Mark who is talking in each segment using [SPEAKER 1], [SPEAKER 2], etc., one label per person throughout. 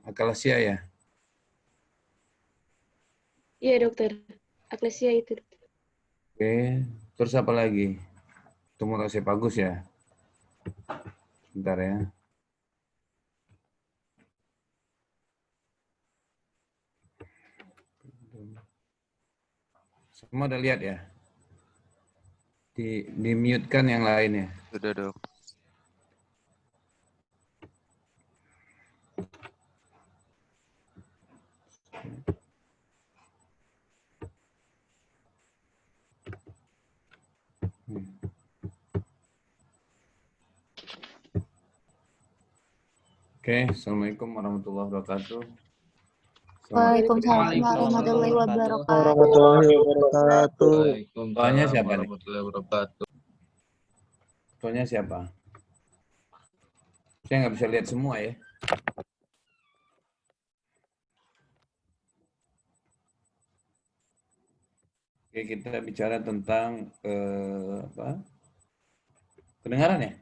[SPEAKER 1] Akalasia ya?
[SPEAKER 2] Iya dokter, aklesia itu.
[SPEAKER 1] Oke, terus apa lagi? Tumor osefagus ya? Bentar ya. Semua udah lihat ya? Di mute kan yang lainnya.
[SPEAKER 3] Sudah dok.
[SPEAKER 1] Oke, Assalamualaikum warahmatullahi wabarakatuh.
[SPEAKER 4] Waalaikumsalam warahmatullahi wabarakatuh.
[SPEAKER 5] Warahmatullahi wabarakatuh.
[SPEAKER 1] Tuanya siapa nih?
[SPEAKER 3] Warahmatullahi wabarakatuh.
[SPEAKER 1] Tuanya siapa? Saya nggak bisa lihat semua ya. Oke, kita bicara tentang apa? Kedengaran ya?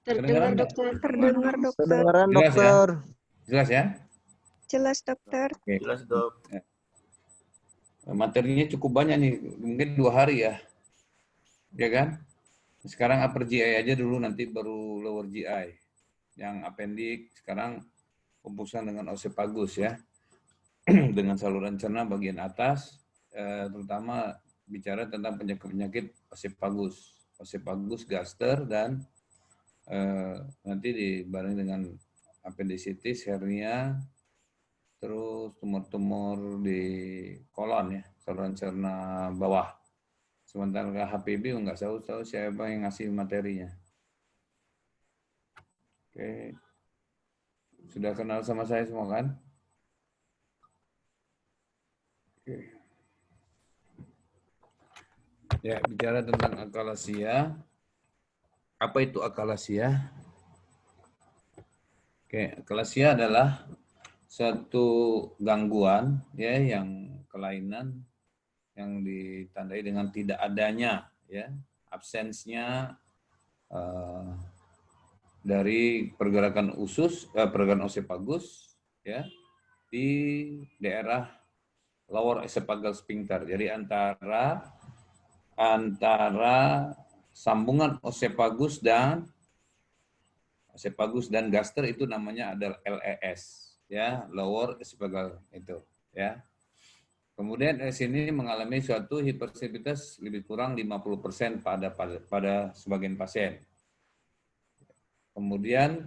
[SPEAKER 2] Terdengar
[SPEAKER 1] Kedengaran nggak?
[SPEAKER 2] dokter.
[SPEAKER 4] Terdengar dokter.
[SPEAKER 5] Kedengaran
[SPEAKER 1] Jelas ya?
[SPEAKER 5] dokter.
[SPEAKER 1] Jelas ya?
[SPEAKER 4] Jelas dokter.
[SPEAKER 1] Oke.
[SPEAKER 3] Jelas dok.
[SPEAKER 1] Materinya cukup banyak nih, mungkin 2 hari ya. Ya kan? Sekarang upper GI aja dulu, nanti baru lower GI. Yang appendix sekarang pembusuhan dengan osefagus ya. Dengan saluran cerna bagian atas, terutama bicara tentang penyakit-penyakit osefagus, gaster, dan nanti dibarengi dengan appendicitis, hernia, terus tumor-tumor di kolon ya, saluran cerna bawah. Sementara HPB nggak tahu siapa yang ngasih materinya. Oke, sudah kenal sama saya semua kan? Oke. Ya, bicara tentang akalasia. Apa itu akalasia? Oke, akalasia adalah satu gangguan ya yang kelainan yang ditandai dengan tidak adanya ya absensnya dari pergerakan pergerakan osefagus ya di daerah lower esophageal sphincter. Jadi antara sambungan osefagus dan gaster itu namanya adalah LES ya, lower esophageal itu ya. Kemudian sini mengalami suatu hipersensitivitas lebih kurang 50% pada sebagian pasien. Kemudian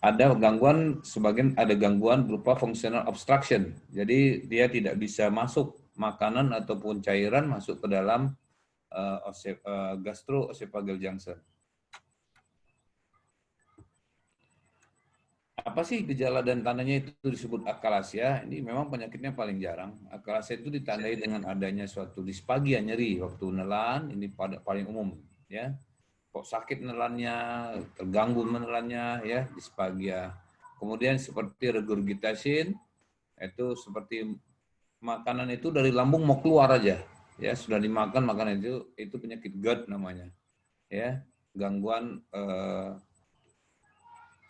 [SPEAKER 1] ada gangguan berupa functional obstruction. Jadi dia tidak bisa masuk makanan ataupun cairan masuk ke dalam gastroesophageal junction. Apa sih gejala dan tandanya itu disebut akalasia? Ini memang penyakitnya paling jarang. Akalasia itu ditandai dengan adanya suatu dispagia, nyeri waktu nelan, ini paling umum ya. Kok sakit nelannya, terganggu menelannya ya, dispagia. Kemudian seperti regurgitasin, itu seperti makanan itu dari lambung mau keluar aja. Ya, sudah dimakan makanan itu penyakit GERD namanya. Ya, gangguan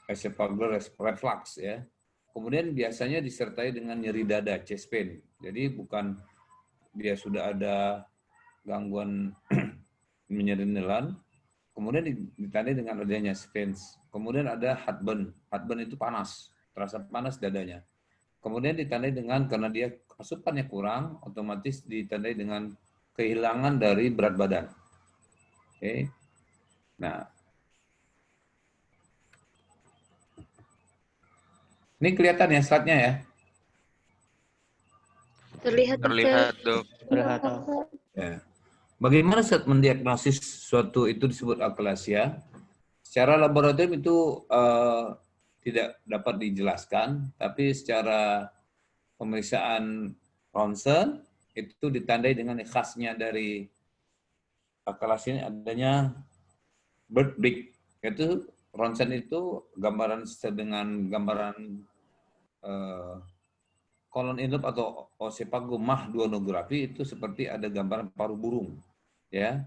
[SPEAKER 1] esophageal reflux ya. Kemudian biasanya disertai dengan nyeri dada, chest pain. Jadi bukan dia sudah ada gangguan menyeri nelan, kemudian ditandai dengan adanya stents. Kemudian ada heartburn. Heartburn itu panas, terasa panas dadanya. Kemudian ditandai dengan karena dia asupannya kurang, otomatis ditandai dengan kehilangan dari berat badan. Oke. Nah, ini kelihatan ya slide-nya ya?
[SPEAKER 2] Terlihat
[SPEAKER 3] Terlihat dok.
[SPEAKER 4] Terlihat.
[SPEAKER 1] Ya. Bagaimana saat mendiagnosis suatu itu disebut akalasia? Secara laboratorium itu tidak dapat dijelaskan, tapi secara pemeriksaan ronsen itu ditandai dengan khasnya dari akalasia adanya bird break. Yaitu ronsen itu gambaran dengan gambaran kolon induk atau osephagomah duonografi itu seperti ada gambaran paru burung, ya.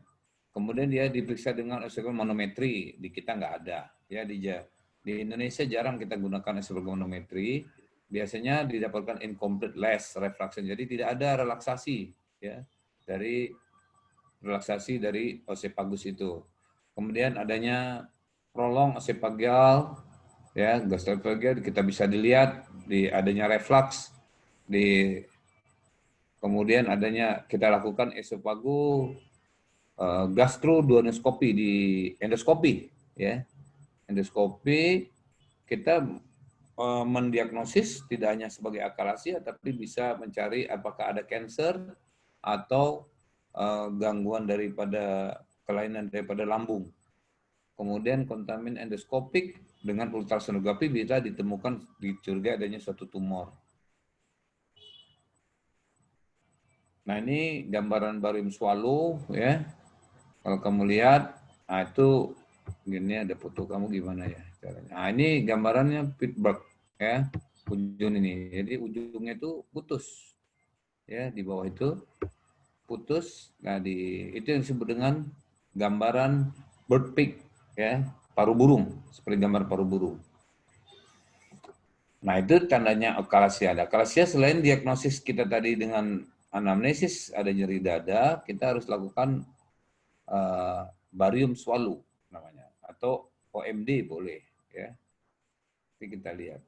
[SPEAKER 1] Kemudian dia diperiksa dengan osephagomanometri, di kita nggak ada, ya Di Indonesia jarang kita gunakan esophagometry. Biasanya didapatkan incomplete less refraction. Jadi tidak ada relaksasi ya dari oesophagus itu. Kemudian adanya prolong esophageal ya, gastroesophageal kita bisa dilihat di adanya reflux di kemudian adanya kita lakukan esophago gastroduodenoskopi di endoskopi ya. Endoskopi kita mendiagnosis tidak hanya sebagai akalasia tapi bisa mencari apakah ada kanker atau gangguan daripada kelainan daripada lambung. Kemudian kontamin endoskopik dengan ultrasonografi bisa ditemukan dicurigai adanya suatu tumor. Nah, ini gambaran barium swallow ya. Kalau kamu lihat, nah itu gini ada foto kamu gimana ya caranya. Nah, ini gambarannya Pittsburgh ya, ujung ini. Jadi ujungnya itu putus. Ya, di bawah itu putus. Nah, itu yang disebut dengan gambaran bird pig ya, paru burung, seperti gambar paru burung. Nah, itu tandanya akalasia. Akalasia selain diagnosis kita tadi dengan anamnesis ada nyeri dada, kita harus lakukan barium swallow namanya atau OMD boleh ya. Nanti kita lihat.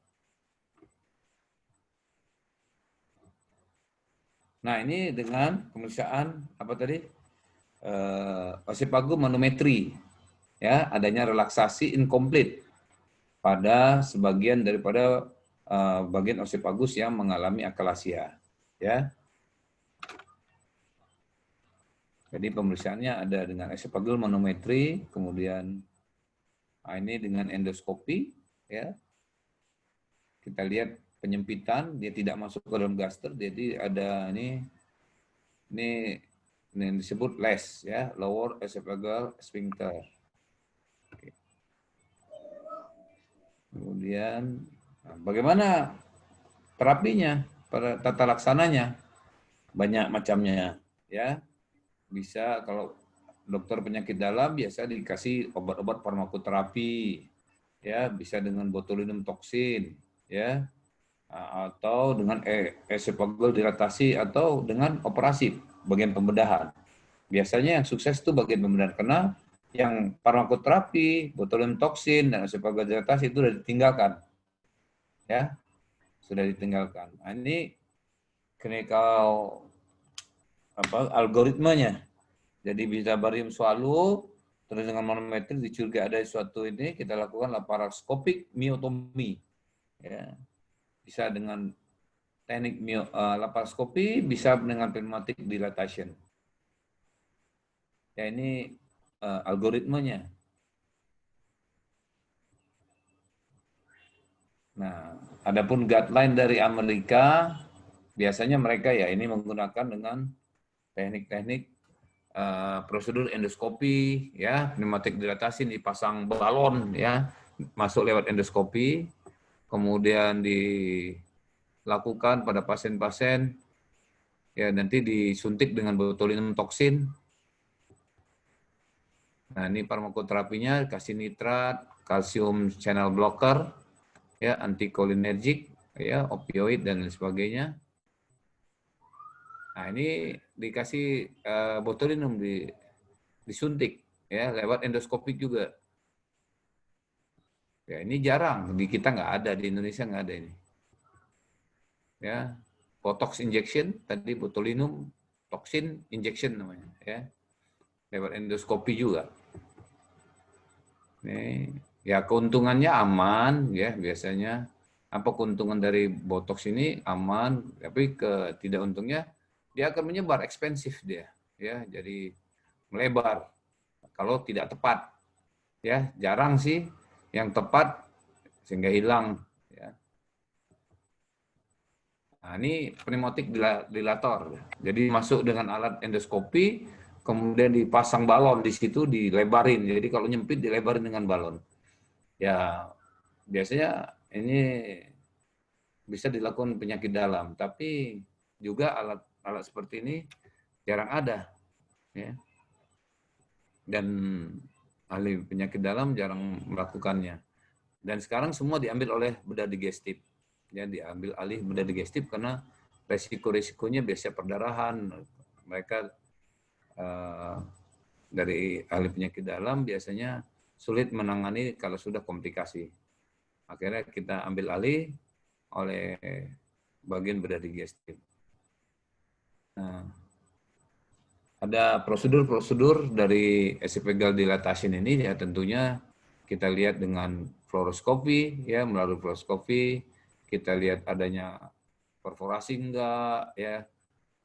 [SPEAKER 1] Nah, ini dengan pemeriksaan apa tadi? Oesophago manometri ya, adanya relaksasi incomplete pada sebagian daripada bagian oesophagus yang mengalami akalasia ya. Jadi pemeriksaannya ada dengan esophageal manometri, kemudian ini dengan endoskopi, ya. Kita lihat penyempitan, dia tidak masuk ke dalam gaster, jadi ada ini yang disebut LES, ya, lower esophageal sphincter. Oke. Kemudian, bagaimana terapinya, pada tata laksananya? Banyak macamnya, ya. Bisa kalau dokter penyakit dalam biasa dikasih obat-obat farmakoterapi, ya bisa dengan botulinum toksin, ya atau dengan esophageal dilatasi atau dengan operasi bagian pembedahan. Biasanya yang sukses itu bagian pembedahan karena yang farmakoterapi, botulinum toksin dan esophageal dilatasi itu sudah ditinggalkan, ya sudah ditinggalkan. Nah, ini clinical algoritmanya. Jadi bisa barium swallow, terus dengan manometri dicurigai ada suatu ini, kita lakukan laparoskopik myotomi. Ya. Bisa dengan teknik laparoskopi, bisa dengan pneumatic dilatation. Ya, ini algoritmanya. Nah, adapun guideline dari Amerika, biasanya mereka ya ini menggunakan dengan teknik-teknik prosedur endoskopi, ya pneumatik dilatasi dipasang balon, ya masuk lewat endoskopi, kemudian dilakukan pada pasien-pasien, ya nanti disuntik dengan botulinum toksin. Nah ini farmakoterapinya kasih nitrat, kalsium channel blocker, ya antikolinergik, ya opioid dan lain sebagainya. Nah ini dikasih botulinum disuntik ya lewat endoskopik juga. Ya ini jarang di kita nggak ada, di Indonesia nggak ada ini. Ya botox injection tadi botulinum toxin injection namanya ya lewat endoskopi juga. Ini ya keuntungannya aman ya biasanya. Apa keuntungan dari botox ini aman, tapi tidak untungnya dia akan menyebar ekspensif dia ya jadi melebar kalau tidak tepat ya jarang sih yang tepat sehingga hilang ya. Nah, ini pneumatik dilator jadi masuk dengan alat endoskopi kemudian dipasang balon di situ dilebarin jadi kalau nyempit dilebarin dengan balon ya biasanya ini bisa dilakukan penyakit dalam tapi juga alat seperti ini jarang ada ya dan ahli penyakit dalam jarang melakukannya. Dan sekarang semua diambil oleh bedah digestif. Ya, diambil alih bedah digestif karena resiko-resikonya biasanya perdarahan. Mereka dari ahli penyakit dalam biasanya sulit menangani kalau sudah komplikasi. Akhirnya kita ambil alih oleh bagian bedah digestif. Nah, ada prosedur-prosedur dari esophageal dilatation ini ya, tentunya kita lihat dengan fluoroskopi ya, melalui fluoroskopi kita lihat adanya perforasi enggak ya,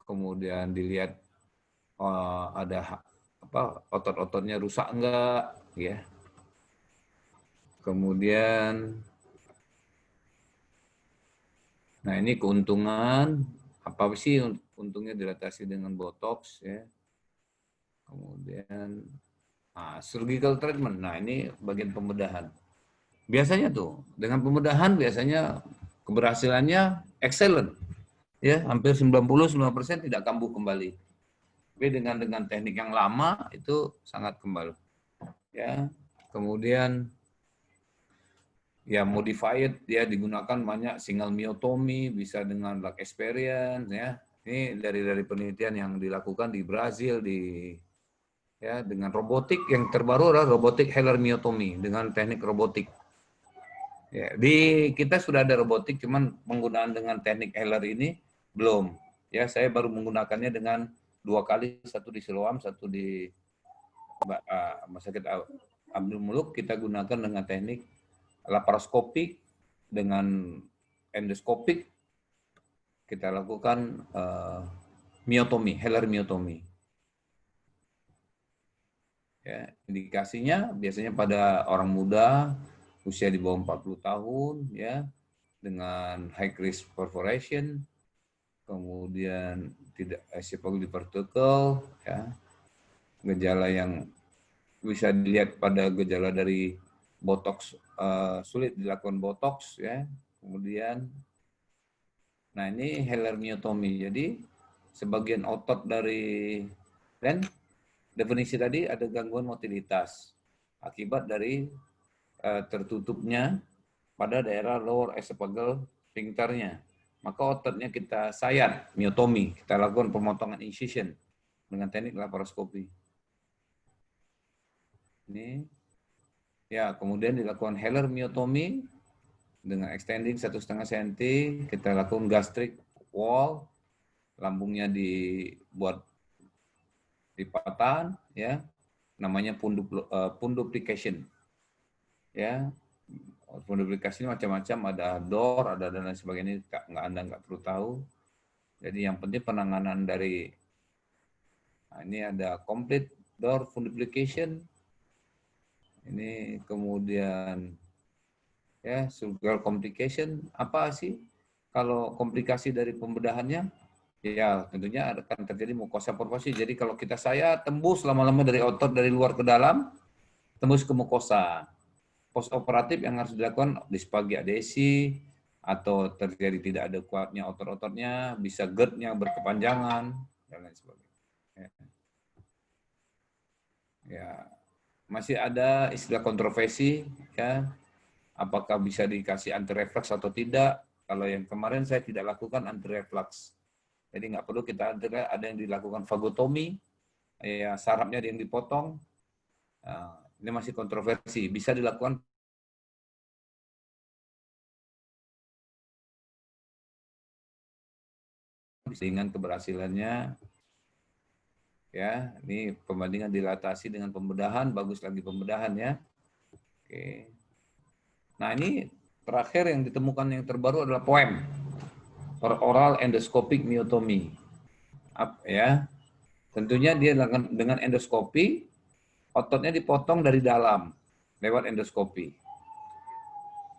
[SPEAKER 1] kemudian dilihat ada otot-ototnya rusak enggak ya. Kemudian nah ini keuntungan apa sih untungnya dilatasi dengan botox ya. Kemudian surgical treatment. Nah, ini bagian pembedahan. Biasanya tuh dengan pembedahan biasanya keberhasilannya excellent. Ya, hampir 99% tidak kambuh kembali. Tapi dengan teknik yang lama itu sangat kembali. Ya. Kemudian ya modified ya digunakan banyak single myotomy, bisa dengan lung experience ya. Ini dari penelitian yang dilakukan di Brazil ya dengan robotik yang terbaru adalah robotik Heller myotomy dengan teknik robotik. Ya, di kita sudah ada robotik, cuman penggunaan dengan teknik Heller ini belum. Ya, saya baru menggunakannya dengan 2 kali, satu di Siloam, satu di Rumah Sakit Abdul Muluk. Kita gunakan dengan teknik laparoskopik dengan endoskopik. Kita lakukan myotomy, Heller myotomy. Ya, indikasinya biasanya pada orang muda usia di bawah 40 tahun ya dengan high risk perforation, kemudian tidak esophageal divertical ya. Gejala yang bisa dilihat pada gejala dari botox sulit dilakukan botox ya. Kemudian nah ini Heller myotomy. Jadi sebagian otot dari dan definisi tadi ada gangguan motilitas akibat dari tertutupnya pada daerah lower esophageal sphincternya. Maka ototnya kita sayat, myotomy, kita lakukan pemotongan incision dengan teknik laparoskopi. Ini ya, kemudian dilakukan Heller myotomy dengan extending 1,5 cm, kita lakukan gastric wall, lambungnya dibuat lipatan ya, namanya punduplication. Ya, funduplikasi ini macam-macam, ada DOR, ada dan lain sebagainya, Anda nggak perlu tahu. Jadi yang penting penanganan dari ini ada complete DOR funduplication. Ini kemudian ya surgical complication. Apa sih kalau komplikasi dari pembedahannya? Ya, tentunya akan terjadi mukosa perfosi. Jadi kalau kita tembus lama-lama dari otot dari luar ke dalam, tembus ke mukosa. Post operatif yang harus dilakukan disphagia adesi atau terjadi tidak ada kuatnya otot-ototnya, bisa GERD-nya berkepanjangan dan lain sebagainya. Ya, masih ada istilah kontroversi ya, apakah bisa dikasih anti reflux atau tidak. Kalau yang kemarin saya tidak lakukan anti reflux. Jadi nggak perlu kita ada yang dilakukan vagotomi, ya sarafnya ada yang dipotong. Nah, ini masih kontroversi. Bisa dilakukan dengan keberhasilannya. Ya, ini pembandingan dilatasi dengan pembedahan, bagus lagi pembedahan ya. Oke. Nah, ini terakhir yang ditemukan yang terbaru adalah POEM, oral endoscopic myotomy. Ya, tentunya dia dengan endoskopi, ototnya dipotong dari dalam lewat endoskopi.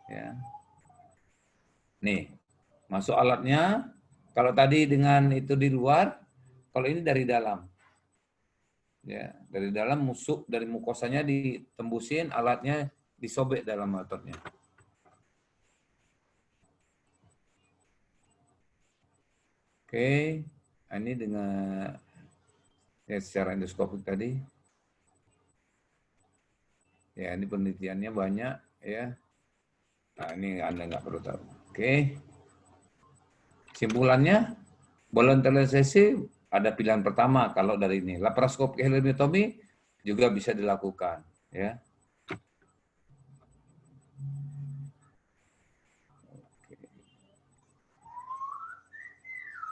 [SPEAKER 1] Ya. Nih, masuk alatnya. Kalau tadi dengan itu di luar, kalau ini dari dalam. Ya, dari dalam dari mukosanya ditembusin, alatnya disobek dalam ototnya. Oke, ini dengan ya secara endoskopik tadi. Ya, ini penelitiannya banyak ya. Nah, ini Anda nggak perlu tahu. Oke. Simpulannya, voluntarisasi ada pilihan pertama kalau dari ini. Laparoskopi helmintomi juga bisa dilakukan. Ya.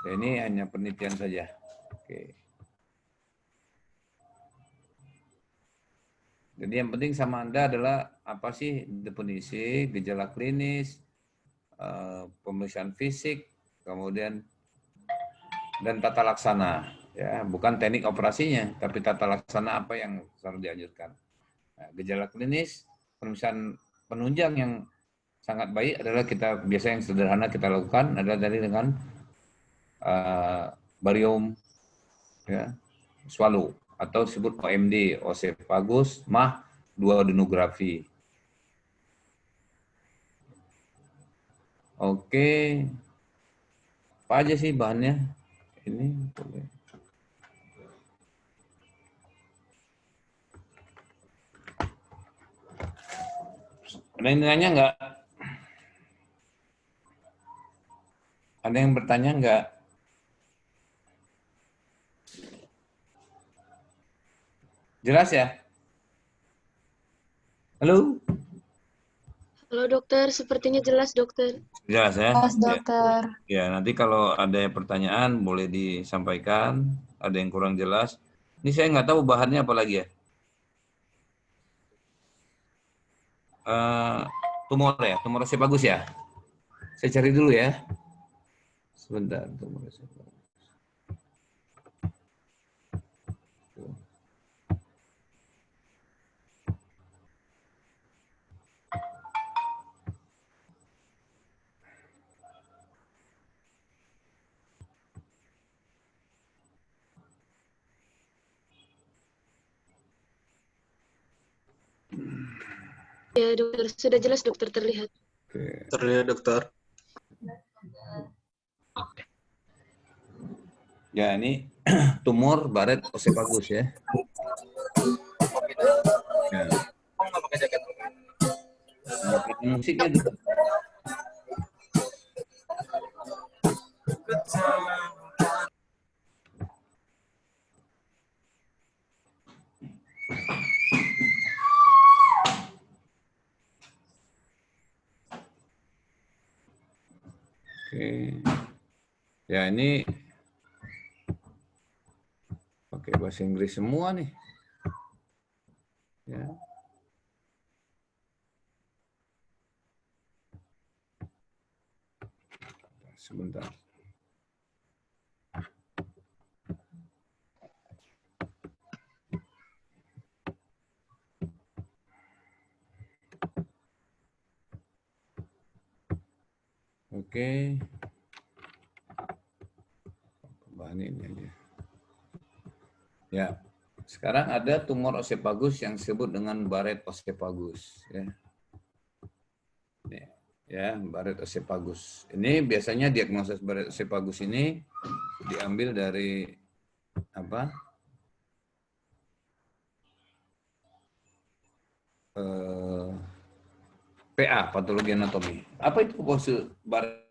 [SPEAKER 1] Ini hanya penelitian saja. Oke. Jadi yang penting sama Anda adalah apa sih definisi, gejala klinis, pemeriksaan fisik, kemudian dan tata laksana. Ya, bukan teknik operasinya, tapi tata laksana apa yang harus dianjurkan. Nah, gejala klinis, pemeriksaan penunjang yang sangat baik adalah kita biasa yang sederhana kita lakukan adalah dari dengan barium, ya, swallow atau disebut OMD, oesophagus mah duodenografi. Oke, apa aja sih bahannya? Ini boleh. Ada yang nanya nggak? Ada yang bertanya nggak? Jelas ya? Halo?
[SPEAKER 2] Halo dokter, sepertinya jelas dokter.
[SPEAKER 1] Jelas ya?
[SPEAKER 4] Mas
[SPEAKER 1] Ya.
[SPEAKER 4] dokter.
[SPEAKER 1] Ya, nanti kalau ada pertanyaan boleh disampaikan. Ada yang kurang jelas. Ini saya nggak tahu bahannya apa lagi ya. Tumor ya, tumor bagus ya. Saya cari dulu ya. Sebentar, tumor bagus.
[SPEAKER 2] Ya dokter, sudah jelas dokter terlihat.
[SPEAKER 1] Oke.
[SPEAKER 5] Terlihat dokter.
[SPEAKER 1] Ya, ini tumor baret bagus ya. Ya. Musiknya juga. Oke. Ya, ini pakai bahasa Inggris semua nih. Ya. Sebentar. Oke. Bahan ini aja. Ya. Sekarang ada tumor oesophagus yang disebut dengan baret oesophagus ya. Ya, baret oesophagus. Ini biasanya diagnosis baret oesophagus ini diambil dari apa? PA, patologi anatomi. Apa itu pose baret?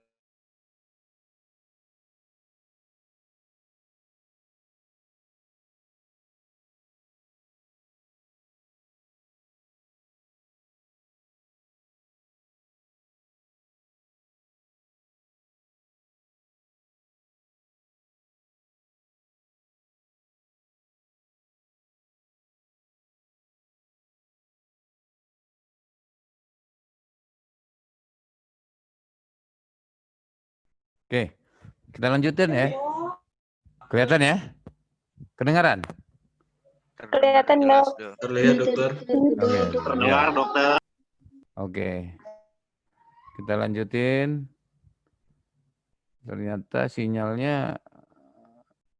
[SPEAKER 1] Oke, kita lanjutin ya. Kelihatan ya? Kedengaran?
[SPEAKER 4] Kelihatan dok.
[SPEAKER 5] Terlihat dokter.
[SPEAKER 1] Oke.
[SPEAKER 5] Terdengar dokter.
[SPEAKER 1] Oke. Kita lanjutin. Ternyata sinyalnya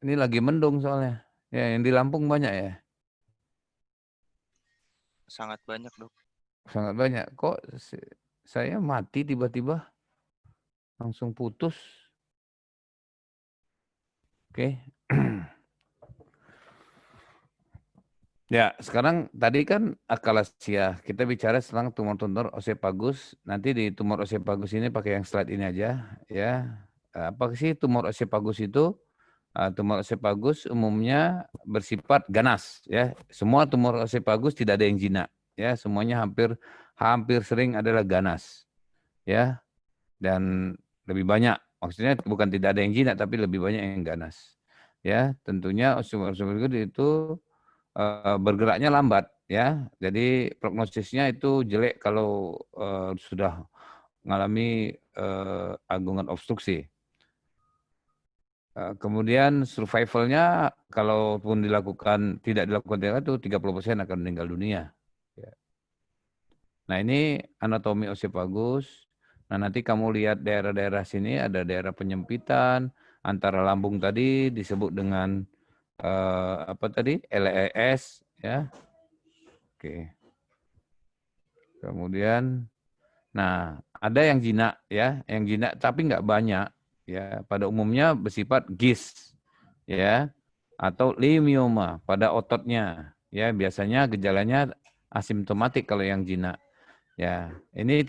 [SPEAKER 1] ini lagi mendung soalnya. Ya, yang di Lampung banyak ya?
[SPEAKER 3] Sangat banyak, Dok.
[SPEAKER 1] Sangat banyak. Kok saya mati tiba-tiba? Langsung putus. Oke. Ya, sekarang tadi kan akalasia. Kita bicara tentang tumor-tumor osefagus. Nanti di tumor osefagus ini pakai yang slide ini aja, ya. Apa sih tumor osefagus itu? Tumor osefagus umumnya bersifat ganas, ya. Semua tumor osefagus tidak ada yang jinak, ya. Semuanya hampir sering adalah ganas, ya. Dan lebih banyak, maksudnya bukan tidak ada yang jinak, tapi lebih banyak yang ganas, ya. Tentunya osefagus itu bergeraknya lambat, ya. Jadi prognosisnya itu jelek kalau sudah mengalami agungan obstruksi. Kemudian survivalnya kalaupun tidak dilakukan itu 30% akan meninggal dunia. Ya. Nah, ini anatomi osefagus. Nah, nanti kamu lihat daerah-daerah sini ada daerah penyempitan antara lambung tadi disebut dengan apa tadi? LES, ya. Oke. Kemudian, nah ada yang jinak, ya, yang jinak tapi nggak banyak, ya. Pada umumnya bersifat GIS, ya, atau leukemia pada ototnya, ya. Biasanya gejalanya asimptomatik kalau yang jinak, ya. Ini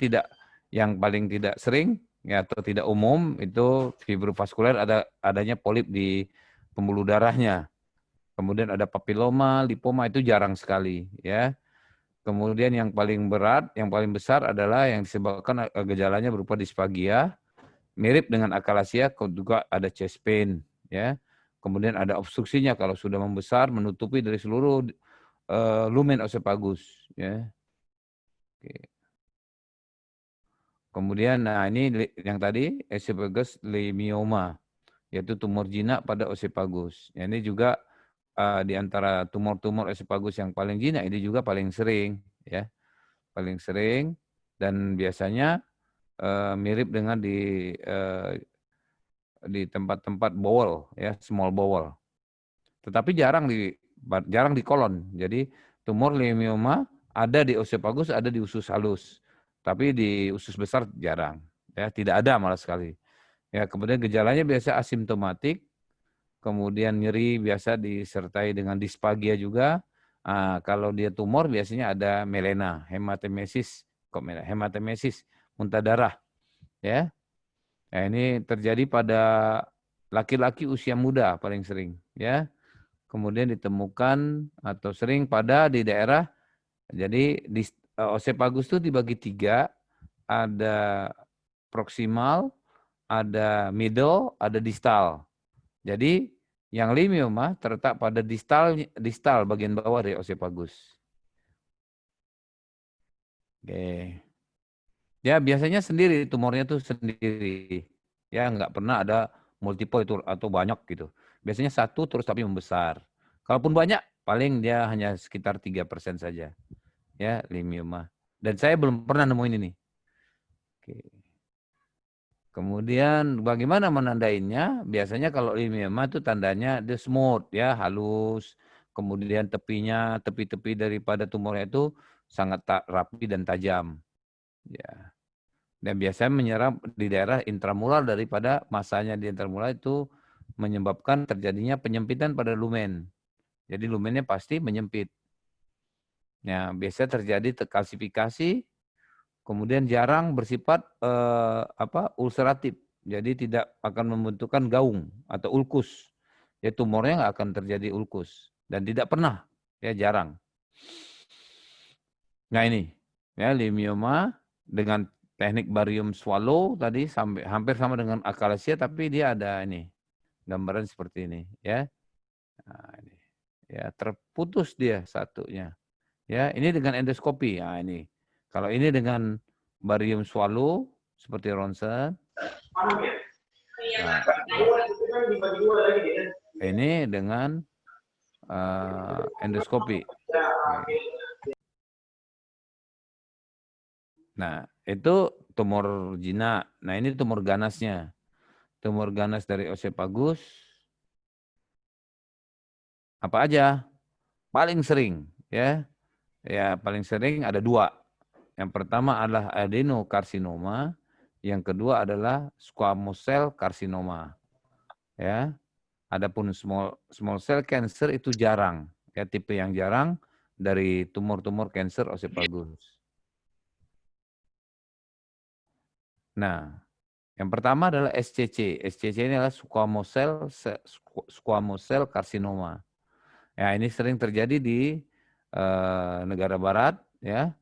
[SPEAKER 1] yang paling tidak sering, ya, atau tidak umum itu fibrovaskuler, adanya polip di pembuluh darahnya. Kemudian ada papiloma, lipoma itu jarang sekali, ya. Kemudian yang paling berat, yang paling besar adalah yang disebabkan gejalanya berupa disfagia, mirip dengan akalasia, juga ada chest pain, ya. Kemudian ada obstruksinya kalau sudah membesar, menutupi dari seluruh lumen osefagus, ya. Oke. Kemudian, nah ini yang tadi esophagus leukemia, yaitu tumor jinak pada osefagus. Ya, ini juga di antara tumor-tumor osefagus yang paling jinak, ini juga paling sering, ya. Paling sering dan biasanya mirip dengan di tempat-tempat bowel, ya, small bowel. Tetapi jarang di kolon. Jadi tumor leukemia ada di osefagus, ada di usus halus. Tapi di usus besar jarang, ya, tidak ada malah sekali. Ya, kemudian gejalanya biasa asimptomatik, kemudian nyeri biasa disertai dengan disfagia juga. Kalau dia tumor biasanya ada melena, hematemesis, muntah darah, ya. Nah, ini terjadi pada laki-laki usia muda paling sering, ya. Kemudian ditemukan atau sering di daerah, jadi osefagus itu dibagi 3, ada proksimal, ada middle, ada distal. Jadi yang leukemia terletak pada distal bagian bawah dari osefagus. Oke. Ya, biasanya sendiri, tumornya tuh sendiri. Ya, nggak pernah ada multiple itu atau banyak gitu. Biasanya satu terus tapi membesar. Kalaupun banyak, paling dia hanya sekitar 3% saja. Ya, leukemia. Dan saya belum pernah nemuin ini. Oke. Kemudian bagaimana menandainnya? Biasanya kalau leukemia itu tandanya dia smooth, ya, halus. Kemudian tepi-tepi daripada tumornya itu sangat rapi dan tajam. Ya. Dan biasanya menyerang di daerah intramural, daripada masanya di intramural itu menyebabkan terjadinya penyempitan pada lumen. Jadi lumennya pasti menyempit. Nah, biasanya terjadi kalsifikasi, kemudian jarang bersifat ulceratif. Jadi tidak akan membentukkan gaung atau ulkus. Ya, tumornya nggak akan terjadi ulkus dan tidak pernah, ya, jarang. Nah, ini, ya, leukemia dengan teknik barium swallow tadi hampir sama dengan akalasia, tapi dia ada ini gambaran seperti ini, ya. Nah, ini, ya, terputus dia satunya, ya. Ini dengan endoskopi. Nah, ini kalau ini dengan barium swallow seperti ronsen. Nah, ini dengan endoskopi. Nah, itu tumor jinak. Nah, ini tumor ganasnya. Tumor ganas dari osefagus apa aja? Paling sering, ya. Ya, paling sering ada 2. Yang pertama adalah adenokarsinoma, yang kedua adalah squamous cell karsinoma. Ya. Adapun small cell cancer itu jarang, ya tipe yang jarang dari tumor-tumor kanker oesophagus. Nah, yang pertama adalah SCC. SCC ini adalah squamous cell carcinoma. Ya, ini sering terjadi di negara barat, ya.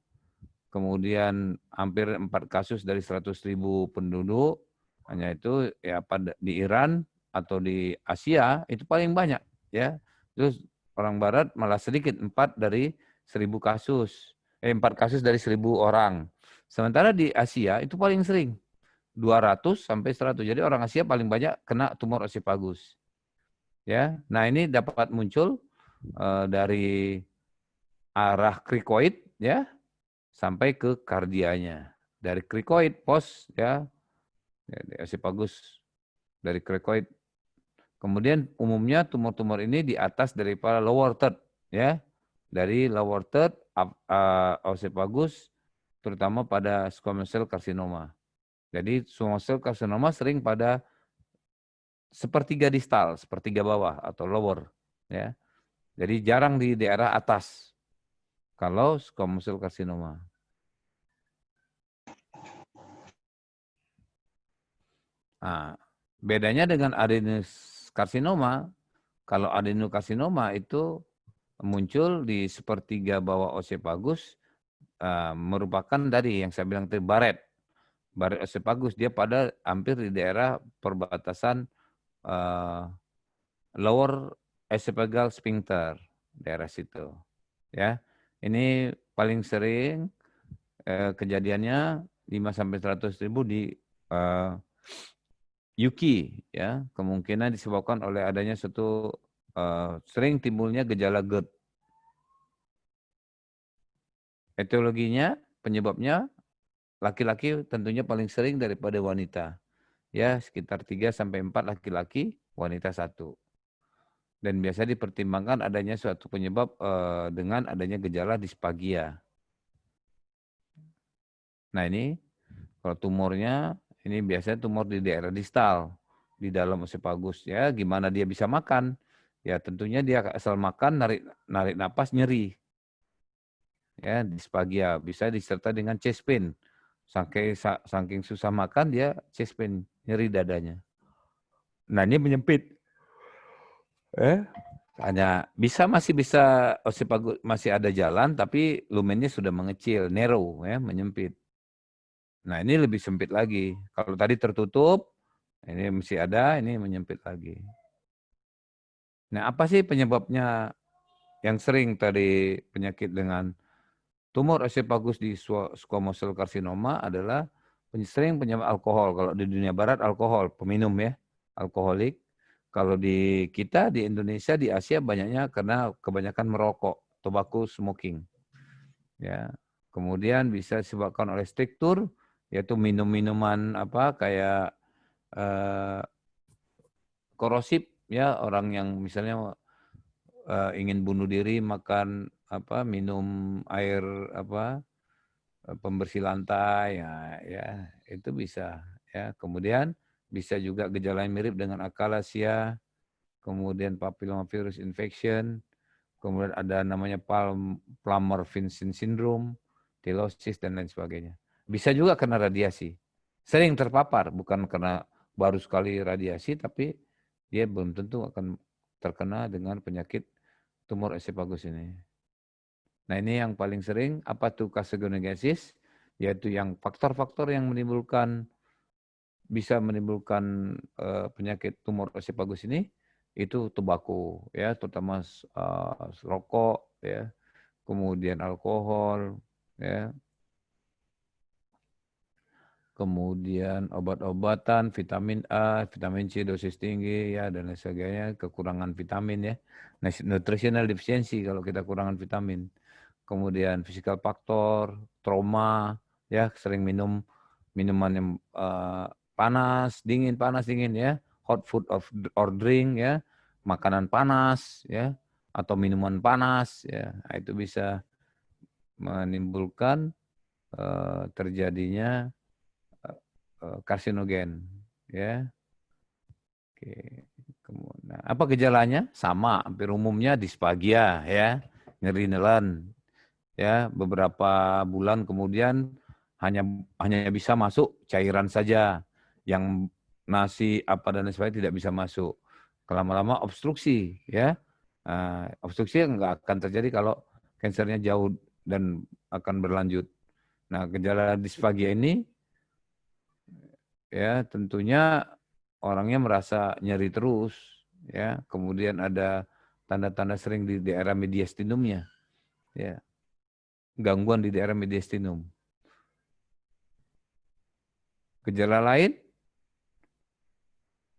[SPEAKER 1] Kemudian hampir 4 kasus dari 100.000 penduduk, hanya itu ya di Iran atau di Asia itu paling banyak, ya. Terus orang barat malah sedikit, 4 dari 1.000 kasus. 4 kasus dari 1.000 orang. Sementara di Asia itu paling sering, 200 sampai 100. Jadi orang Asia paling banyak kena tumor oesophagus. Ya. Nah, ini dapat muncul dari arah krikoid, ya, sampai ke kardianya. Dari krikoid pos, ya, oesophagus dari krikoid. Kemudian umumnya tumor-tumor ini di atas daripada lower third, ya. Dari lower third oesophagus terutama pada squamous cell carcinoma. Jadi squamous cell carcinoma sering pada sepertiga distal, sepertiga bawah atau lower, ya. Jadi jarang di daerah atas kalau squamous cell carcinoma. Nah, bedanya dengan adenokarsinoma, kalau adenokarsinoma itu muncul di sepertiga bawah oesophagus, merupakan dari yang saya bilang tadi baret oesophagus, dia pada hampir di daerah perbatasan lower esophageal sphincter, daerah situ. Ya, ini paling sering kejadiannya 5-100.000 di Yuki, ya, kemungkinan disebabkan oleh adanya suatu sering timbulnya gejala GERD. Etiologinya, penyebabnya laki-laki tentunya paling sering daripada wanita. Ya, sekitar 3-4 laki-laki, wanita 1. Dan biasa dipertimbangkan adanya suatu penyebab dengan adanya gejala disfagia. Nah, ini kalau tumornya ini biasanya tumor di daerah distal, di dalam oesophagus, ya. Gimana dia bisa makan? Ya tentunya dia asal makan narik napas nyeri. Ya, disfagia bisa disertai dengan chest pain. Saking susah makan dia chest pain, nyeri dadanya. Nah, ini menyempit. Masih bisa oesophagus masih ada jalan tapi lumennya sudah mengecil, narrow, ya, menyempit. Nah, ini lebih sempit lagi. Kalau tadi tertutup, ini masih ada, ini menyempit lagi. Nah, apa sih penyebabnya yang sering tadi penyakit dengan tumor oesophagus di squamous cell carcinoma adalah sering penyebab alkohol. Kalau di dunia barat alkohol, peminum, ya, alkoholik. Kalau di kita, di Indonesia, di Asia banyaknya karena kebanyakan merokok, tobacco smoking. Ya. Kemudian bisa disebabkan oleh struktur, yaitu minum-minuman kayak korosif, ya, orang yang misalnya ingin bunuh diri makan minum air pembersih lantai, ya itu bisa, ya. Kemudian bisa juga gejala yang mirip dengan akalasia, kemudian papillomavirus infection, kemudian ada namanya Plummer-Vinson syndrome, telosis dan lain sebagainya. Bisa juga karena radiasi. Sering terpapar, bukan karena baru sekali radiasi, tapi dia belum tentu akan terkena dengan penyakit tumor oesophagus ini. Nah, ini yang paling sering, apa tuh carcinogenesis, yaitu yang faktor-faktor yang bisa menimbulkan penyakit tumor oesophagus ini, itu tobacco, ya, terutama rokok, ya, kemudian alkohol, ya, kemudian obat-obatan, vitamin A, vitamin C dosis tinggi, ya, dan lain sebagainya, kekurangan vitamin, ya, nutritional deficiency kalau kita kurangan vitamin, kemudian physical factor, trauma, ya, sering minum minuman yang panas dingin, ya, hot food or drink, ya, makanan panas, ya, atau minuman panas, ya, nah, itu bisa menimbulkan terjadinya karsinogen, ya. Oke. Kemudian, apa gejalanya? Sama, hampir umumnya disfagia ya, nyeri nelen. Ya, beberapa bulan kemudian hanya bisa masuk cairan saja, yang nasi apa dan lain sebagainya tidak bisa masuk. Lama-lama obstruksi ya. Obstruksi nggak akan terjadi kalau kansernya jauh dan akan berlanjut. Nah, gejala disfagia ini ya tentunya orangnya merasa nyeri terus ya. Kemudian ada tanda-tanda sering di daerah mediastinumnya ya. Gangguan di daerah mediastinum. Gejala lain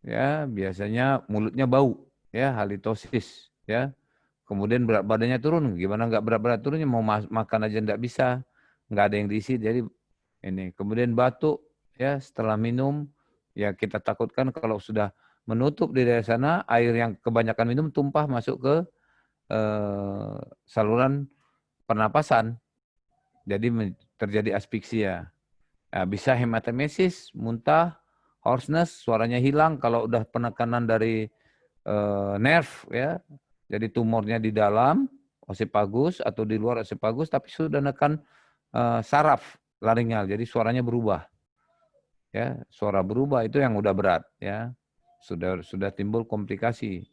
[SPEAKER 1] ya biasanya mulutnya bau ya, halitosis ya. Kemudian berat badannya turun. Gimana nggak berat turunnya, mau makan aja nggak bisa, nggak ada yang diisi. Jadi ini kemudian batuk ya setelah minum ya, kita takutkan kalau sudah menutup di daerah sana, air yang kebanyakan minum tumpah masuk ke saluran pernapasan. Jadi terjadi aspeksia. Nah, bisa hematemesis, muntah, hoarseness, suaranya hilang kalau udah penekanan dari nerve ya. Jadi tumornya di dalam osipagus atau di luar osipagus, tapi sudah menekan saraf laringal. Jadi suaranya berubah. Ya, suara berubah itu yang udah berat ya. Sudah timbul komplikasi.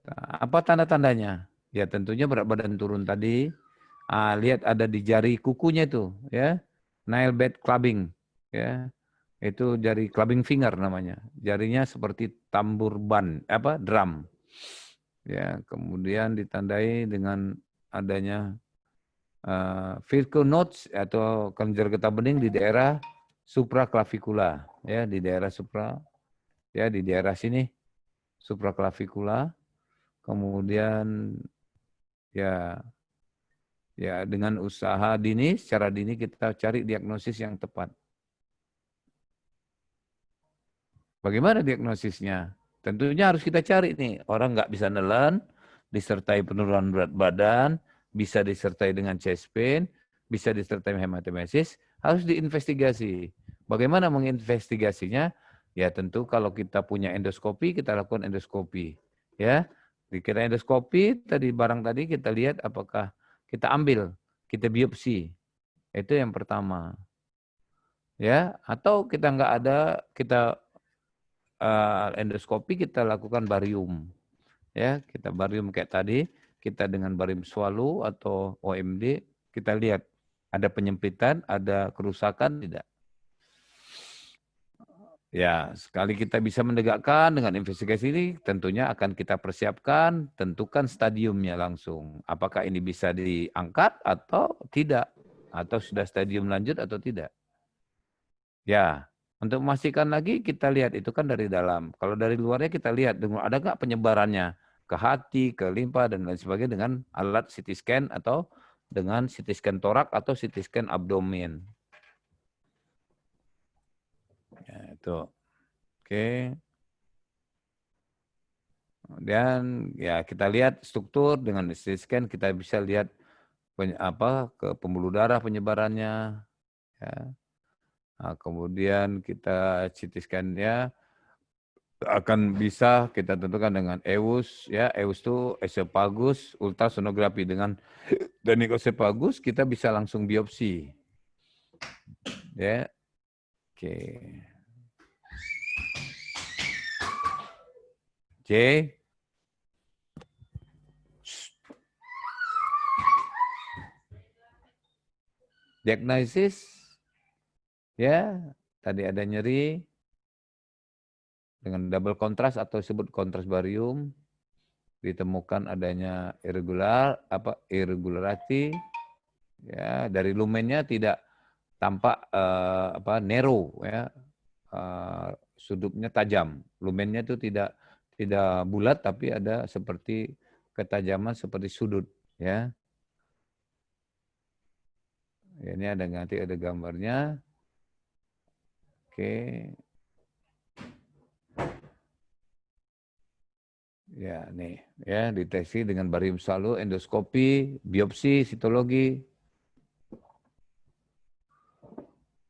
[SPEAKER 1] Nah, apa tanda-tandanya? Ya tentunya berat badan turun tadi. Lihat ada di jari kukunya itu ya. Nail bed clubbing ya. Itu jari clubbing finger namanya. Jarinya seperti tambur ban, drum. Ya, kemudian ditandai dengan adanya Virgo nodes atau kelenjar getah bening di daerah supraklavikula ya, di daerah ya, di daerah sini supraklavikula. Kemudian ya dengan usaha dini, secara dini kita cari diagnosis yang tepat. Bagaimana diagnosisnya? Tentunya harus kita cari nih, orang nggak bisa nelen, disertai penurunan berat badan, bisa disertai dengan chest pain, bisa disertai hematemesis, harus diinvestigasi. Bagaimana menginvestigasinya? Ya tentu kalau kita punya endoskopi, kita lakukan endoskopi. Ya, dikira endoskopi, barang tadi kita lihat apakah kita ambil, kita biopsi. Itu yang pertama. Ya, atau kita nggak ada, kita endoskopi, kita lakukan barium. Ya, kita barium kayak tadi, kita dengan barium swallow atau OMD, kita lihat ada penyempitan, ada kerusakan tidak. Ya, sekali kita bisa mendegakkan dengan investigasi ini, tentunya akan kita persiapkan, tentukan stadiumnya langsung. Apakah ini bisa diangkat atau tidak, atau sudah stadium lanjut atau tidak. Ya, untuk memastikan lagi kita lihat itu kan dari dalam. Kalau dari luarnya kita lihat ada nggak penyebarannya ke hati, ke limpa dan lain sebagainya dengan alat CT scan atau dengan CT scan torak atau CT scan abdomen. Ya, itu. Oke. Dan ya kita lihat struktur dengan CT scan, kita bisa lihat ke pembuluh darah penyebarannya. Ya. Nah, kemudian kita CT scan ya akan bisa kita tentukan dengan EWUS ya. EWUS itu esophagus ultrasonografi. Dengan teknik esophagus kita bisa langsung biopsi. Ya. Oke. J. Diagnosis ya, tadi ada nyeri dengan double kontras atau disebut kontras barium, ditemukan adanya irregularity ya, dari lumennya tidak tampak narrow ya, sudutnya tajam, lumennya itu tidak bulat tapi ada seperti ketajaman seperti sudut ya. Ini nanti ada gambarnya. Oke. Ya, nih ya, deteksi dengan barium swallow, endoskopi, biopsi, sitologi.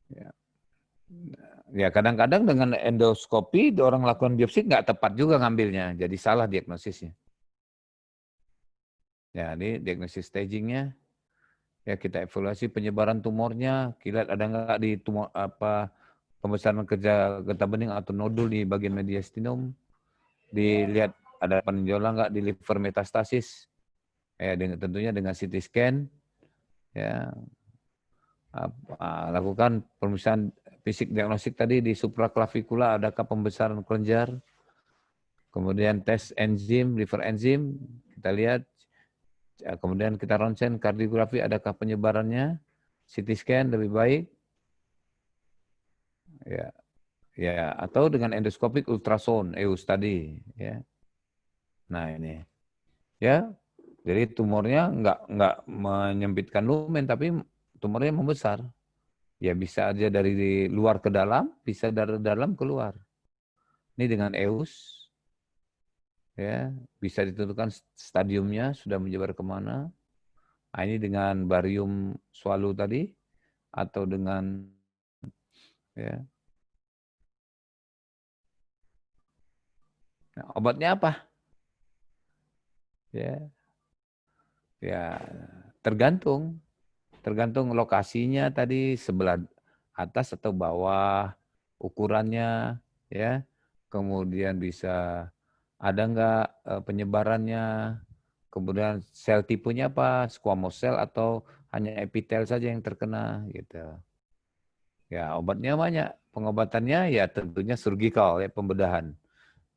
[SPEAKER 1] Ya. Ya kadang-kadang dengan endoskopi orang lakukan biopsi nggak tepat juga ngambilnya, jadi salah diagnosisnya. Ya, ini diagnosis stagingnya. Ya kita evaluasi penyebaran tumornya, lihat ada nggak di tumor apa pembesaran kerja getah bening atau nodul di bagian mediastinum. Dilihat ada penonjolan nggak di liver metastasis. Ya, tentunya dengan CT scan. Ya, lakukan pemeriksaan fisik diagnostik tadi di supraklavikula, adakah pembesaran kelenjar. Kemudian tes enzim, liver enzim, kita lihat. Kemudian kita ronsen kardiografi, adakah penyebarannya. CT scan lebih baik. Ya, ya, atau dengan endoskopik ultrasound, EUS tadi. Ya. Nah ini, ya, jadi tumornya nggak menyempitkan lumen, tapi tumornya membesar. Ya bisa aja dari luar ke dalam, bisa dari dalam keluar. Ini dengan EUS, ya bisa ditentukan stadiumnya sudah menyebar kemana. Nah, ini dengan barium swallow tadi, atau dengan ya. Nah, obatnya apa? Ya, ya tergantung lokasinya tadi, sebelah atas atau bawah, ukurannya, ya. Kemudian bisa ada nggak penyebarannya, kemudian sel tipenya apa, squamous cell atau hanya epitel saja yang terkena, gitu. Ya obatnya banyak, pengobatannya ya tentunya surgical, ya pembedahan.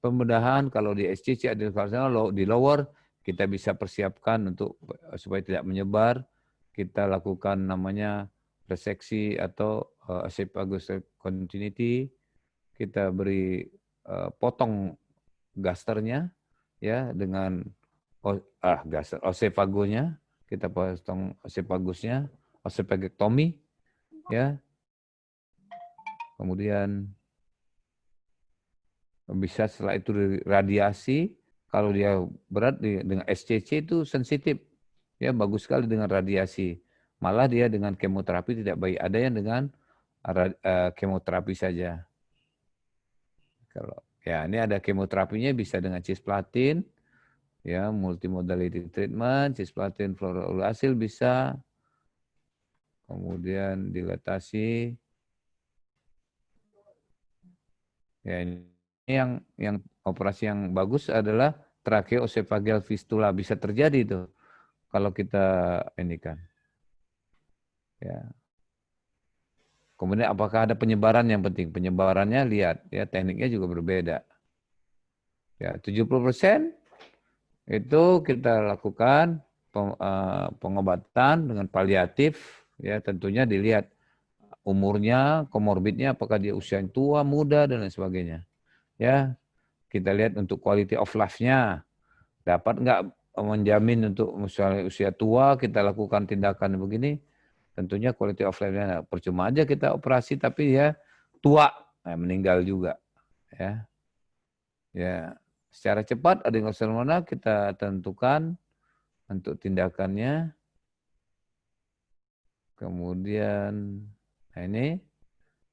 [SPEAKER 1] Pembedahan kalau di SCC di lower kita bisa persiapkan untuk supaya tidak menyebar, kita lakukan namanya reseksi atau esophagus continuity, kita beri potong gasternya ya dengan gaster osefagonya, kita potong osephagusnya, osephagectomy ya. Kemudian bisa setelah itu radiasi, kalau dia berat dengan SCC itu sensitif. Ya bagus sekali dengan radiasi. Malah dia dengan kemoterapi tidak baik. Ada yang dengan kemoterapi saja. Kalau ya ini ada kemoterapinya bisa dengan cisplatin, ya multimodality treatment, cisplatin fluorouracil bisa. Kemudian dilatasi. Ya ini yang operasi yang bagus adalah tracheoesophageal fistula, bisa terjadi itu kalau kita ini kan. Ya. Kemudian apakah ada penyebaran, yang penting penyebarannya lihat ya, tekniknya juga berbeda. Ya, 70% itu kita lakukan pengobatan dengan paliatif, ya tentunya dilihat umurnya, komorbidnya, apakah dia usia tua, muda dan lain sebagainya. Ya, kita lihat untuk quality of life-nya. Dapat nggak menjamin untuk misalnya usia tua kita lakukan tindakan begini, tentunya quality of life-nya percuma aja kita operasi tapi ya tua, meninggal juga. Ya, ya secara cepat adenocarcinoma kita tentukan untuk tindakannya. Kemudian, nah ini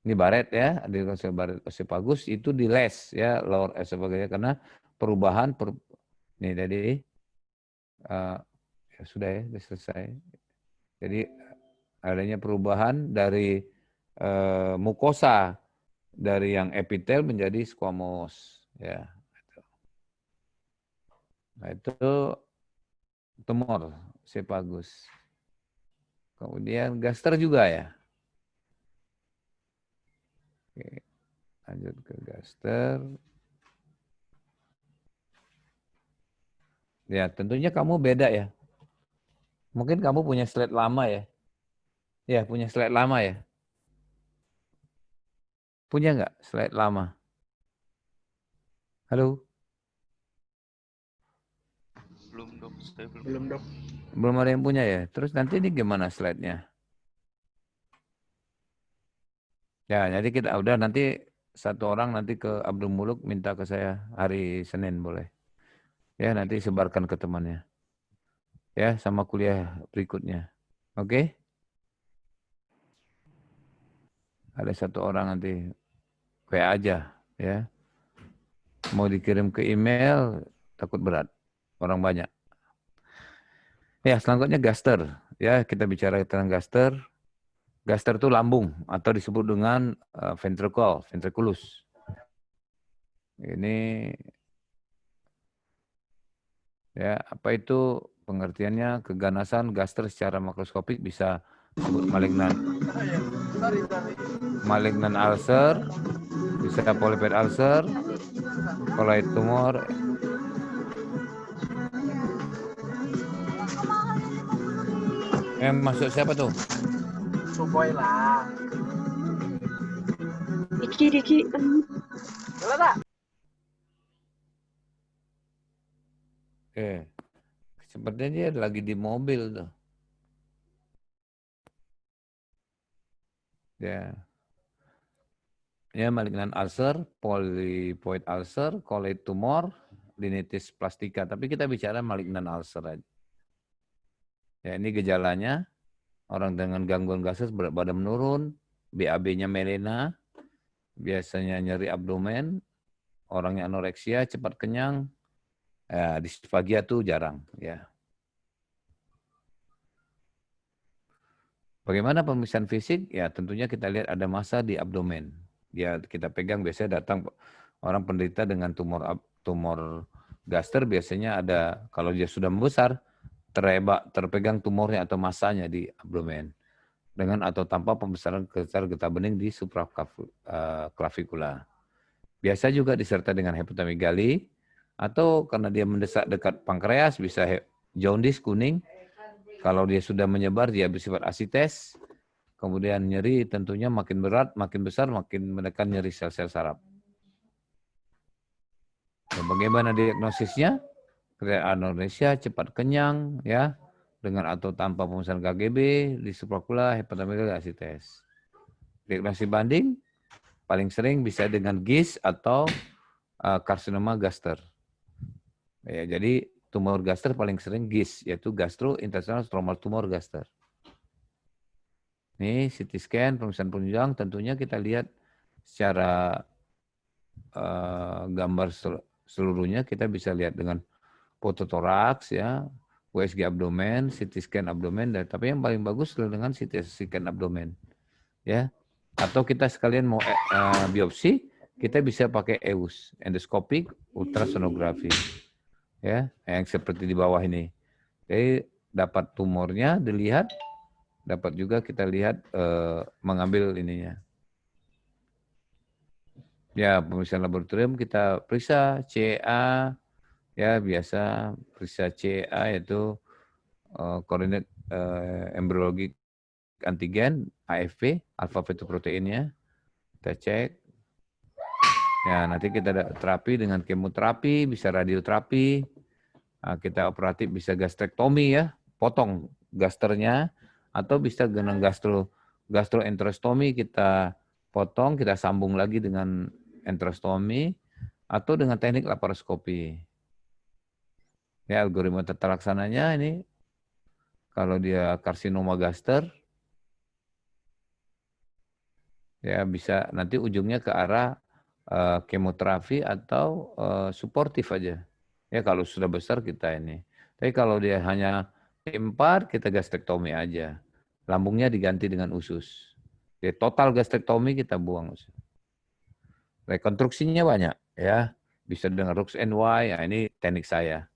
[SPEAKER 1] baret ya, adenocarcinoma baret esophagus itu di les ya, lower esophagus karena perubahan ini tadi. Ya sudah ya, sudah selesai. Jadi adanya perubahan dari mukosa dari yang epitel menjadi squamous, ya. Nah itu tumor esophagus. Kemudian gaster juga ya. Oke, lanjut ke gaster. Ya tentunya kamu beda ya. Mungkin kamu punya slide lama ya. Ya punya slide lama ya. Punya nggak slide lama? Halo?
[SPEAKER 5] Belum dok, saya belum.
[SPEAKER 3] Belum dok.
[SPEAKER 1] Belum ada yang punya ya? Terus nanti ini gimana slide-nya? Ya, jadi kita udah nanti satu orang nanti ke Abdul Muluk minta ke saya hari Senin boleh. Ya, nanti sebarkan ke temannya. Ya, sama kuliah berikutnya. Oke? Ada satu orang nanti WA aja ya. Mau dikirim ke email takut berat. Orang banyak. Ya, selanjutnya gaster. Ya, kita bicara tentang gaster. Gaster itu lambung atau disebut dengan ventricle, ventriculus. Ini ya, apa itu pengertiannya? Keganasan gaster secara makroskopik bisa disebut malignan ulcer, bisa polypid ulcer, koloid tumor. Masuk siapa tuh?
[SPEAKER 3] Suboy lah.
[SPEAKER 2] Diki.
[SPEAKER 1] Sepertinya dia lagi di mobil tuh. Ya, malignan ulcer, polypoid ulcer, koloid tumor, rinitis plastika. Tapi kita bicara malignan ulcer aja. Ya, ini gejalanya. Orang dengan gangguan gases berat badan menurun, BAB-nya melena, biasanya nyeri abdomen, orangnya anoreksia, cepat kenyang, disfagia tuh jarang. Ya. Bagaimana pemeriksaan fisik? Ya tentunya kita lihat ada massa di abdomen. Ya kita pegang biasanya datang orang penderita dengan tumor gaster biasanya ada kalau dia sudah membesar terpegang tumornya atau massanya di abdomen dengan atau tanpa pembesaran getah bening di supraklavikula. Biasa juga disertai dengan hepatomegali atau karena dia mendesak dekat pankreas bisa jaundice kuning. Kalau dia sudah menyebar dia bersifat asites. Kemudian nyeri tentunya makin berat, makin besar, makin menekan nyeri sel-sel saraf. Dan bagaimana diagnosisnya? Anoreksia, cepat kenyang, ya, dengan atau tanpa pemeriksaan KGB, di supraokula, hepatomegali, asites. Diagnosis banding paling sering bisa dengan GIS atau karsinoma gaster. Ya, jadi tumor gaster paling sering GIS, yaitu gastrointestinal stromal tumor gaster. Ini CT scan, pemeriksaan penunjang, tentunya kita lihat secara gambar seluruhnya, kita bisa lihat dengan foto toraks, ya, USG abdomen, CT scan abdomen, tapi yang paling bagus adalah dengan CT scan abdomen, ya. Atau kita sekalian mau biopsi, kita bisa pakai EUS, endoscopic ultrasonografi, ya, yang seperti di bawah ini. Jadi dapat tumornya dilihat, dapat juga kita lihat mengambil ininya. Ya, pemeriksaan laboratorium kita periksa CA. Ya, biasa periksa CA yaitu coordinate embryologic antigen, AFP, alpha fetoproteinnya. Kita cek. Ya, nanti kita ada terapi dengan kemoterapi, bisa radioterapi. Nah, kita operatif bisa gastrektomi ya, potong gasternya, atau bisa dengan gastroenterostomi kita potong, kita sambung lagi dengan enterostomi, atau dengan teknik laparoskopi. Ya, algoritma tata laksananya ini, kalau dia karsinoma gaster, ya bisa nanti ujungnya ke arah kemoterapi atau suportif aja. Ya kalau sudah besar kita ini. Tapi kalau dia hanya T4, kita gastrektomi aja. Lambungnya diganti dengan usus. Jadi total gastrektomi kita buang usus. Rekonstruksinya banyak, ya. Bisa dengan Rux NY, ya ini teknik saya.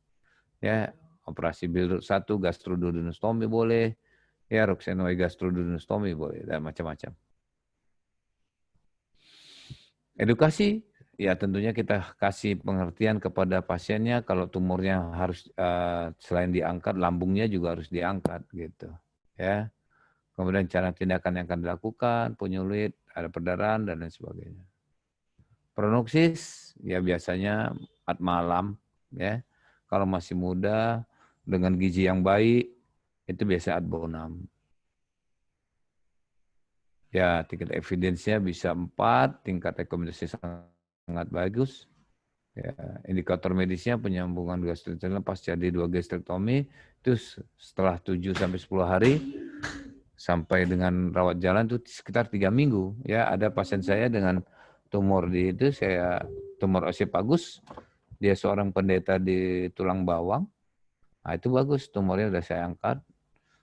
[SPEAKER 1] Ya, operasi Billroth 1 gastroduodenostomi boleh, ya Rux NY gastroduodenostomi boleh, dan macam-macam. Edukasi, ya tentunya kita kasih pengertian kepada pasiennya kalau tumornya harus selain diangkat, lambungnya juga harus diangkat gitu, ya. Kemudian cara tindakan yang akan dilakukan, penyulit, ada perdarahan dan lain sebagainya. Prognosis, ya biasanya malam, ya. Kalau masih muda, dengan gizi yang baik, itu biasa adbo 6. Ya, tingkat evidence-nya bisa 4, tingkat rekomendasi sangat bagus. Ya, indikator medisnya penyambungan gastrointestinal pasca D2 gastrektomi, itu setelah 7-10 hari, sampai dengan rawat jalan itu sekitar 3 minggu. Ya, ada pasien saya dengan tumor di itu tumor oesophagus, dia seorang pendeta di tulang bawang. Nah, itu bagus, tumornya udah saya angkat,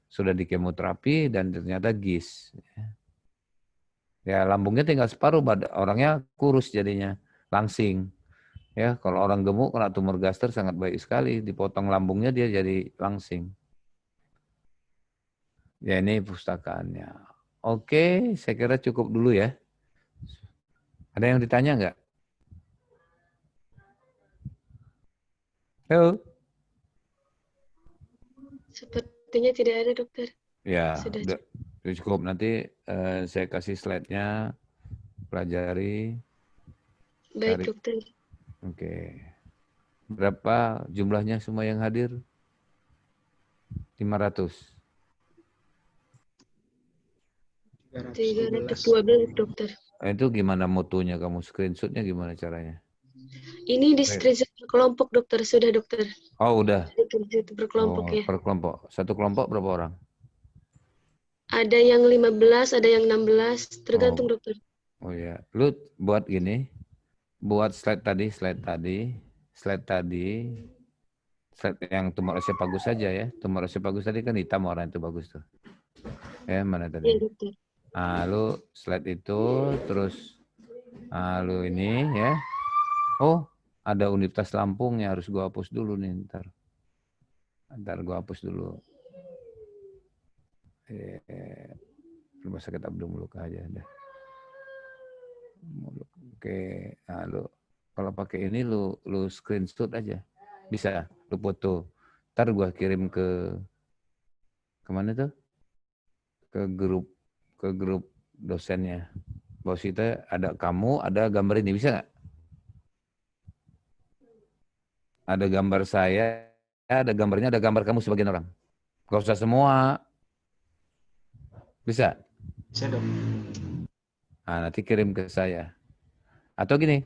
[SPEAKER 1] sudah di kemoterapi dan ternyata GIS. Ya lambungnya tinggal separuh, orangnya kurus jadinya, langsing. Ya kalau orang gemuk kena tumor gaster sangat baik sekali, dipotong lambungnya dia jadi langsing. Ya ini pustakaannya. Oke, saya kira cukup dulu ya. Ada yang ditanya nggak? Halo?
[SPEAKER 2] Sepertinya tidak ada, dokter.
[SPEAKER 1] Ya,
[SPEAKER 2] Sudah
[SPEAKER 1] udah cukup. Nanti saya kasih slide-nya, pelajari,
[SPEAKER 2] baik,
[SPEAKER 1] cari.
[SPEAKER 2] dokter.
[SPEAKER 1] Oke. Berapa jumlahnya semua yang hadir? 500.
[SPEAKER 2] 312, dokter.
[SPEAKER 1] Nah, itu gimana motonya kamu? Screenshot-nya gimana caranya?
[SPEAKER 2] Ini di screenshot per kelompok, dokter. Sudah, dokter.
[SPEAKER 1] Oh, udah.
[SPEAKER 2] Screenshot per kelompok
[SPEAKER 1] Oh,
[SPEAKER 2] ya.
[SPEAKER 1] per kelompok. Satu kelompok berapa orang?
[SPEAKER 2] Ada yang 15, ada yang 16, tergantung, dokter.
[SPEAKER 1] Oh ya. Lu buat gini. Buat slide tadi, slide yang tumor oesophagus saja ya. Tumor oesophagus tadi kan hitam orang itu bagus tuh. Ya, mana tadi?
[SPEAKER 2] Iya, dokter.
[SPEAKER 1] Lu slide itu, terus lu ini ya. Oh, ada Universitas Lampung yang harus gua hapus dulu nih ntar. Ntar gua hapus dulu. Rumah sakit Abdul Muluk aja dah. Oke, kalau pakai ini lu screenshot aja. Bisa, lu foto. Ntar gua kirim ke mana tuh? Ke grup dosennya. Bos kita ada kamu, ada gambar ini, bisa nggak? Ada gambar saya, ada gambarnya, ada gambar kamu sebagian orang. Gak usah semua. Bisa?
[SPEAKER 3] Bisa, Dok.
[SPEAKER 1] Nah, nanti kirim ke saya. Atau gini,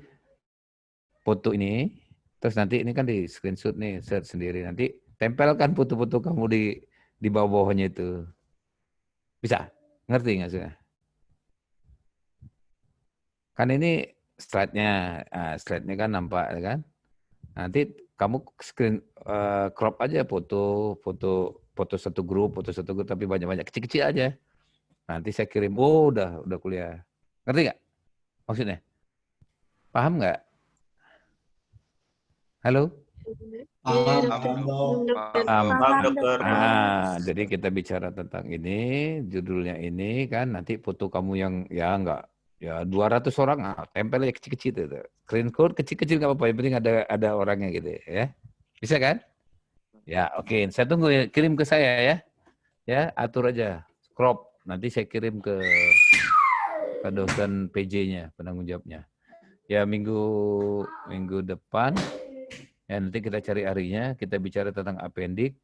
[SPEAKER 1] foto ini, terus nanti ini kan di screenshot nih, share sendiri. Nanti tempelkan foto-foto kamu di bawah-bawahnya itu. Bisa? Ngerti nggak sih? Kan ini slide-nya, slide-nya kan nampak, kan? Nanti kamu crop aja foto satu grup, tapi banyak-banyak, kecil-kecil aja. Nanti saya kirim, oh udah kuliah. Ngerti nggak maksudnya? Paham nggak? Halo?
[SPEAKER 2] Iya,
[SPEAKER 3] Paham,
[SPEAKER 2] dokter.
[SPEAKER 3] Paham, dokter.
[SPEAKER 1] Jadi kita bicara tentang ini, judulnya ini kan nanti foto kamu yang ya enggak ya 200 orang tempel aja kecil-kecil itu. Screen code kecil-kecil nggak apa-apa, yang penting ada orangnya gitu ya. Bisa kan? Ya, oke. Saya tunggu ya, kirim ke saya ya. Ya, atur aja. Crop. Nanti saya kirim ke dosen PJ-nya, penanggung jawabnya. Ya, minggu depan ya nanti kita cari harinya, kita bicara tentang apendik,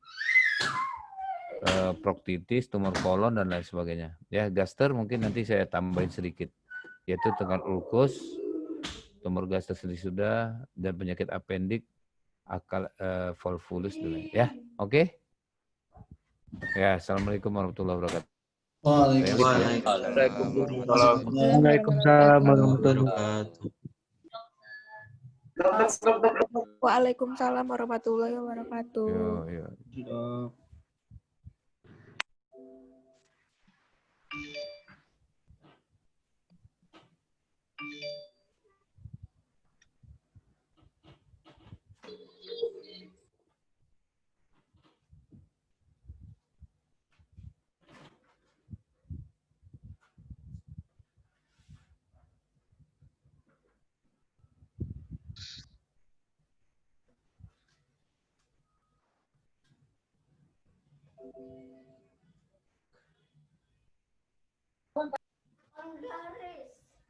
[SPEAKER 1] proktitis, tumor kolon dan lain sebagainya. Ya, gaster mungkin nanti saya tambahin sedikit, yaitu tengah ulkus, tumor gaster sudah, dan penyakit apendik, akal volvulus dulu. Ya, oke? Ya, assalamualaikum warahmatullahi wabarakatuh.
[SPEAKER 3] Waalaikumsalam warahmatullahi wabarakatuh.
[SPEAKER 4] Waalaikumsalam warahmatullahi wabarakatuh.
[SPEAKER 1] Yo.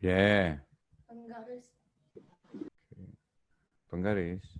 [SPEAKER 1] Yeah. Penggaris.